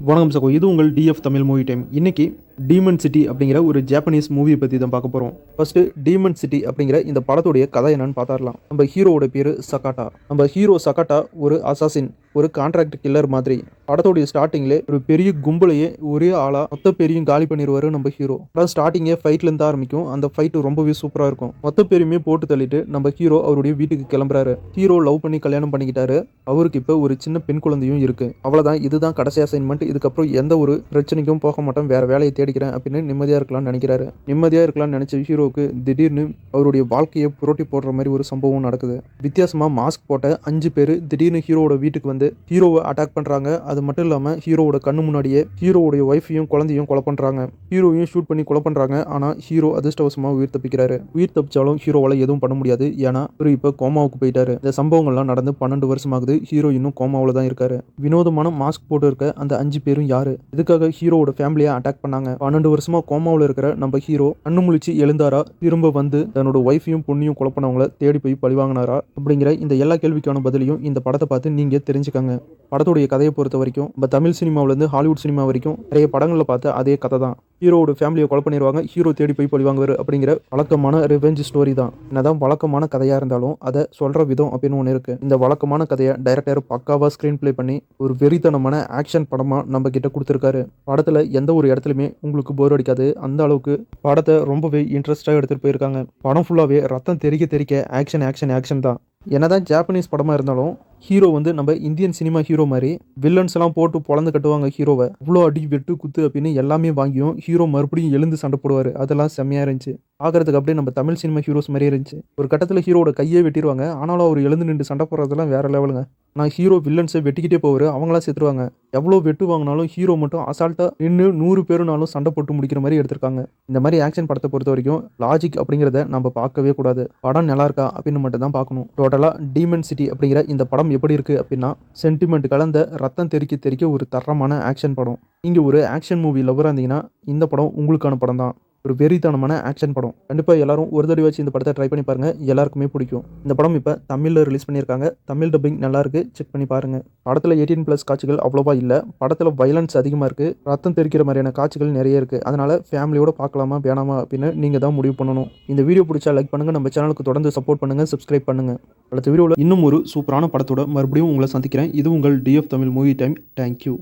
வணக்கம் சகோ, இது உங்கள் டிஎஃப் தமிழ் மூவி டைம். இன்னைக்கு டீமன் சிட்டி அப்படிங்கிற ஒரு ஜாப்பனீஸ் மூவியை பற்றி தான் பார்க்க போகிறோம். ஃபர்ஸ்ட் டீமன் சிட்டி அப்படிங்கிற இந்த படத்துடைய கதை என்னன்னு பார்த்துடலாம். நம்ம ஹீரோவோட பேர் சகாட்டா. நம்ம ஹீரோ சகாட்டா ஒரு அசாசின், ஒரு கான்ட்ராக்ட் கில்லர் மாதிரி. படத்துடைய ஸ்டார்டிங்ல ஒரு பெரிய கும்பலையே ஒரே ஆளா மொத்த பேரையும் காலி பண்ணிடுவாரு நம்ம ஹீரோ. அதாவது ஸ்டார்டிங்கே ஃபைட்ல இருந்து ஆரம்பிக்கும். அந்த ஃபைட் ரொம்பவே சூப்பரா இருக்கும். மொத்த பேருமே போட்டு தள்ளிட்டு நம்ம ஹீரோ அவருடைய வீட்டுக்கு கிளம்புறாரு. ஹீரோ லவ் பண்ணி கல்யாணம் பண்ணிக்கிட்டாரு. அவருக்கு இப்போ ஒரு சின்ன பெண் குழந்தையும் இருக்கு. அவ்வளவுதான், இதுதான் கடைசி அசைன்மெண்ட். இதுக்கப்புறம் எந்த ஒரு பிரச்சனைக்கும் போக மாட்டேன், வேற வேலையை தேடிக்கிறேன் அப்படின்னு நிம்மதியா இருக்கலாம்னு நினைக்கிறாரு. நிம்மதியா இருக்கலாம்னு நினைச்ச ஹீரோவுக்கு திடீர்னு அவருடைய வாழ்க்கையை புரட்டி போடுற மாதிரி ஒரு சம்பவம் நடக்குது. வித்தியாசமா மாஸ்க் போட்ட 5 பேர் திடீர்னு ஹீரோவோட வீட்டுக்கு வந்து ஹீரோவை அட்டாக் பண்றாங்க. அது மட்டும் இல்லாம ஹீரோவோட கண்ணு முன்னாடியே ஹீரோவுடைய ஒய்ஃபையும் குழந்தையும் கொலை பண்றாங்க. ஹீரோவையும் ஷூட் பண்ணி கொலை பண்றாங்க. ஆனா ஹீரோ அதிர்ஷ்டவசமா உயிர் தப்பிக்கிறாரு. உயிர் தப்பிச்சாலும் ஹீரோவால எதுவும் பண்ண முடியாது. ஏன்னா இவர் இப்ப கோமாவுக்கு போயிட்டாரு. இந்த சம்பவங்கள்லாம் நடந்து 12 வருஷம் ஆகுது. ஹீரோ இன்னும் கோமாவில் தான் இருக்காரு. வினோதமான மாஸ்க் போட்டு இருக்க அந்த 5 பேரும் யாரு? இதுக்காக ஹீரோவோட ஃபேமிலியை அட்டாக் பண்ணாங்க. 12 வருஷமா கோமாவில் இருக்கிற நம்ம ஹீரோ கண்ணு முழிச்சு எழுந்தாரா, திரும்ப வந்து தன்னோட ஒய்ஃபையும் பொண்ணையும் கொலை பண்ணவங்கள தேடி போய் பழி வாங்கினாரா அப்படிங்கிற இந்த எல்லா கேள்விக்கான பதிலையும் இந்த படத்தை பார்த்து நீங்க தெரிஞ்சுக்கங்க. படத்துடைய கதையை பொறுத்த வரைக்கும் நம்ம தமிழ் சினிமாவிலேருந்து ஹாலிவுட் சினிமா வரைக்கும் நிறைய படங்களில் பார்த்த அதே கதை தான். ஹீரோவோட ஃபேமிலியை கொலை பண்ணிடுவாங்க, ஹீரோ தேடி போய் பழி வாங்குவார் அப்படிங்கிற வழக்கமான ரிவெஞ்ச் ஸ்டோரி தான். என்னதான் வழக்கமான கதையாக இருந்தாலும் அதை சொல்கிற விதம் அப்படின்னு ஒன்று இருக்குது. இந்த வழக்கமான கதையை டைரக்டர் பக்காவாக ஸ்க்ரீன் பிளே பண்ணி ஒரு வெறித்தனமான ஆக்ஷன் படமாக நம்ம கிட்ட கொடுத்துருக்காரு. படத்தில் எந்த ஒரு இடத்துலையுமே உங்களுக்கு போர் அடிக்காது. அந்த அளவுக்கு படத்தை ரொம்பவே இன்ட்ரெஸ்டாக எடுத்துகிட்டு போயிருக்காங்க. படம் ஃபுல்லாகவே ரத்தம் தெறிக்க தெறிக்க ஆக்ஷன் ஆக்ஷன் ஆக்ஷன் தான். என்னதான் ஜாப்பனீஸ் படமாக இருந்தாலும் ஹீரோ வந்து நம்ம இந்தியன் சினிமா ஹீரோ மாதிரி வில்லன்ஸ் எல்லாம் போட்டு பொழந்து கட்டுவாங்க ஹீரோவை. இவ்வளோ அடி வெட்டு குத்து அப்படின்னு எல்லாமே வாங்கியும் ஹீரோ மறுபடியும் எழுந்து சண்டை போடுவார். அதெல்லாம் செம்மையாக இருந்துச்சு. பார்க்கறதுக்கு அப்படியே நம்ம தமிழ் சினிமா ஹீரோஸ் மாதிரியே இருந்துச்சு. ஒரு கட்டத்தில் ஹீரோட கையே வெட்டிடுவாங்க. ஆனாலும் அவர் எழுந்து நின்று சண்டை போடுறதெல்லாம் வேற லெவலுங்க. நான் ஹீரோ வில்லன்ஸை வெட்டிக்கிட்டே போவார், அவங்களாம் செத்துருவாங்க. எவ்வளோ வெட்டு வாங்கினாலும் ஹீரோ மட்டும் அசால்ட்டாக நின்று 100 பேருனாலும் சண்டை போட்டு முடிக்கிற மாதிரி எடுத்திருக்காங்க. இந்த மாதிரி ஆக்ஷன் படத்தை பொறுத்த வரைக்கும் லாஜிக் அப்படிங்கிறத நம்ம பார்க்கவே கூடாது. படம் நல்லா இருக்கா அப்படின்னு மட்டும் தான் பார்க்கணும். டோட்டலாக டீமன் சிட்டி அப்படிங்கிற இந்த படம் எப்படி இருக்குது அப்படின்னா, சென்டிமெண்ட் கலந்த ரத்தம் தெறிக்க தெறிக்க ஒரு தரமான ஆக்ஷன் படம். நீங்கள் ஒரு ஆக்ஷன் மூவி லவராக இருந்தீங்கன்னா இந்த படம் உங்களுக்கான படம் தான். ஒரு வெறித்தனமான ஆக்ஷன் படம். கண்டிப்பாக எல்லாரும் ஒரு தடவை வச்சு இந்த படத்தை ட்ரை பண்ணி பாருங்க, எல்லாருக்குமே பிடிக்கும். இந்த படம் இப்போ தமிழில் ரிலீஸ் பண்ணியிருக்காங்க. தமிழ் டப்பிங் நல்லா இருக்கு, செக் பண்ணி பாருங்க. படத்தில் 18+ காட்சிகள் அவ்வளோவா இல்லை. படத்தில் வைலன்ஸ் அதிகமாக இருக்கு, ரத்தம் தெரிக்கிற மாதிரியான காட்சிகள் நிறைய இருக்கு. அதனால ஃபேமிலியோட பார்க்கலாமா வேணாமா அப்படின்னு நீங்க தான் முடிவு பண்ணணும். இந்த வீடியோ பிடிச்சா லைக் பண்ணுங்க, நம்ம சேனலுக்கு தொடர்ந்து சப்போர்ட் பண்ணுங்க, சப்ஸ்கிரைப் பண்ணுங்க. அடுத்த வீடியோவில் இன்னும் ஒரு சூப்பரான படத்தோட மறுபடியும் உங்களை சந்திக்கிறேன். இது உங்கள் TF Tamil movie time. Thank you.